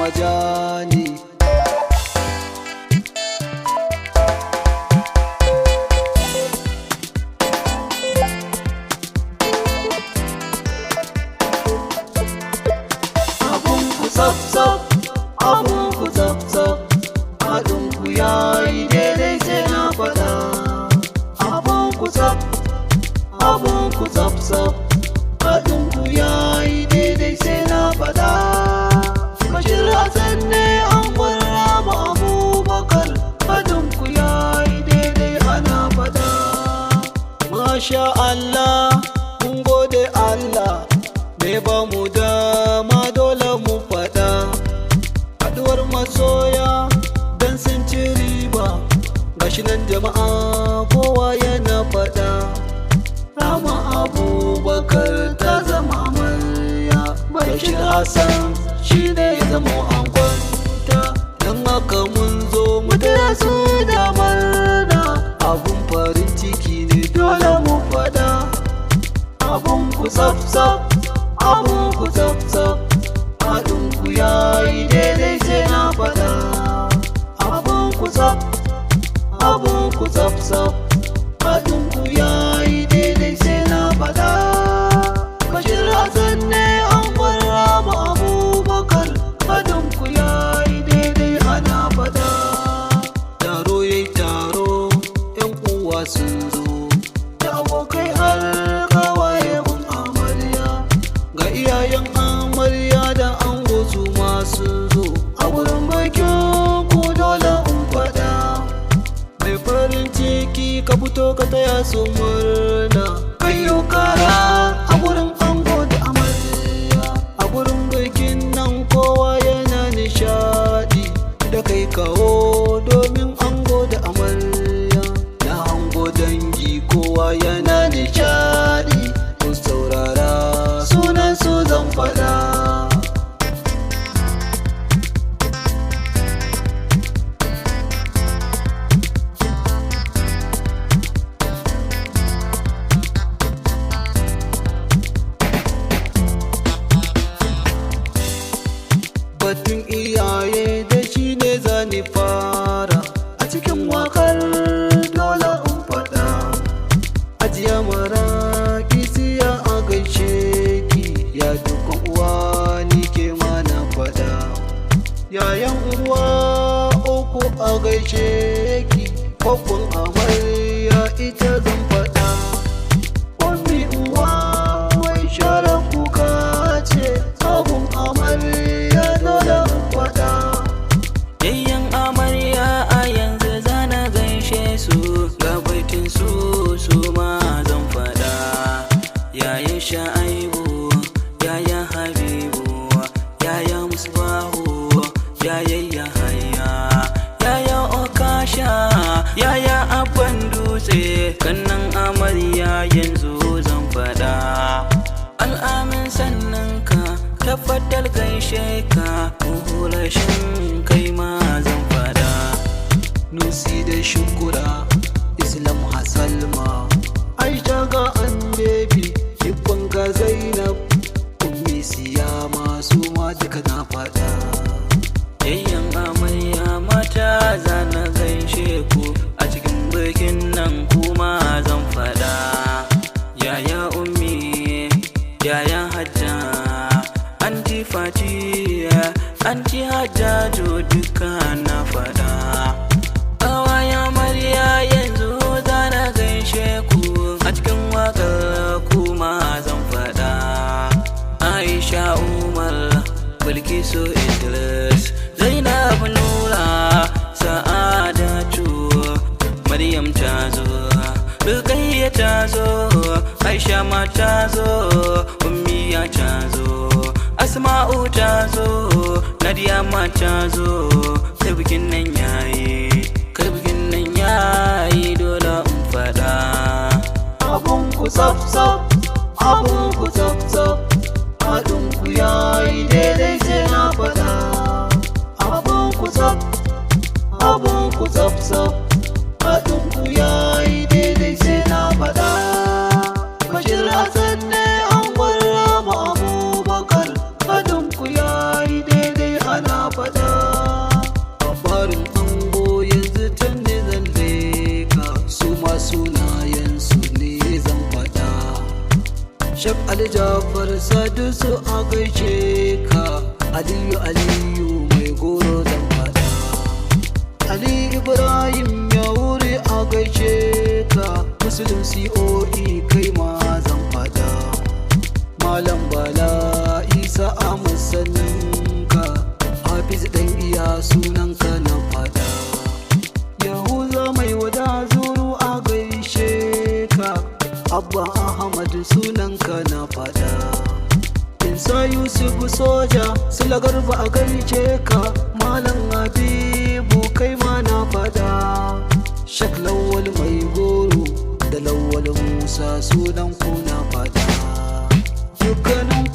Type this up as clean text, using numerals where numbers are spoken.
majani. Abun ku tsaf tsaf, abun ku tsaf tsaf, haɗin ku yayi daidai sai na faɗa. Abun ku tsaf, abun ku tsaf tsaf, haɗin ku yayi daidai sai na faɗa. Bashir Hassan ne an Rama Abubakar, haɗin ku yayi daidai ana faɗa. Masha Allah, mun gode Allah, me ba mu dama dole mu faɗa. Haɗuwar masoya dan sun ci riba, gashi nan jama'a kowa yana faɗa. Rama Abubakar ta zama amarya, Bashir Hassan shi ne ya zama angonta. Don haka mun zo mu taya su da murna, abun farin ciki ne dole mu faɗa. Abun ku tsaf tsaf, abun ku tsaf tsaf, haɗin ku yayi daidai sai na faɗa. Abun ku tsaf, abun ku tsaf tsaf, haɗin ku yayi daidai sai na faɗa. Bashir Hassan ne an Rama Abubakar, haɗin ku yayi daidai ana faɗa. Taro yayi taro, 'yan uwa sun zo, da abokai har kawaye mun amarya. Ga iyayen amarya da ango su ma sun zo, a wurin bakin ku dole in faɗa. Mai farin ciki ka fito ka taya su murna, kayo kara a wurin ango da amarya. A wurin bikin nan kowa yana nishaɗi, da kai kawo domin ango da amarya. Na ango dangi kowa yana nishaɗi, ku saurara sunan su zan faɗa. Batun iyaye da shi ne zani fara, a cikin wakar dole in faɗa. Ajiya mara kisiya a gaishe ki, ya dukkan uwa ni ke mana faɗa. Yayan uwa uku a gaishe ki, kokon amarya ita zan faɗa. Ummi uwa mai share kuka ce, abun amarya dole in faɗa. Yayyan amarya a yanzu zana gaishe su, ga baitin su su ma zan faɗa. Yayan Sha'aibu, yayan Habibu, yayan Musbahu, yayan Yahaya, yayan Okasha, yayan Abban Dutse, kannan amarya yanzu zan faɗa. Al'amin sannan ka tabbatar gaishe ka, hulashin kai ma zan faɗa. Nusi da Shukura, Islam Hasalma, Aisha ga Annabi, Ibban ga Zainab, Ummi Siyama su ma duka na faɗa. Yayyan amarya mata zana gaishe ku, a cikin bikin nan kuma zan faɗa. Yaya Ummi, yaya Hajja, Anti Fatiya, Anti Hajjaju duka na faɗa. Ƙawayen amarya yanzu zana gaishe ku, a cikin waƙar kuma zan faɗa. Aisha Umar, Bilkisu Idris, Zainab Nura, Sa'adatu, Maryam ta zo, Rukayya ta zo, Aisha ma ta zo, Ummiya ta zo, Asma'u ta zo, Nadiya ma ta zo. Kai bikin nan yayi, kai bikin nan yayi dole in faɗa. Abun ku tsaf tsaf, abun ku tsaf tsaf, haɗin ku yayi daidai sai na faɗa. Abun ku tsaf, abun ku tsaf tsaf, haɗin ku yayi daidai sai na faɗa. Bashir Hassan ne an Rama Abubakar, haɗin ku yayi daidai ana faɗa. Shak Ali Jafar Sadisu a gaishe ka, Aliyu Aliyu mai goro zan fada. Ali Ibrahim ya wuri a gaishe ka, Muslim COE kai ma zan fada. Malam Bala Isa a musaninka, Hafiz dan iya sunanka na fada. Yahuza mai wada zuru a gaishe ka, Abba Ahmad sunanka na fada. Insa Yusuf soja Sula Garba a gaishe ka, Malam Habibu kai ma na fada. Shak Lawal mai goro da Lawal Musa sunan ku na fada. Dukkanin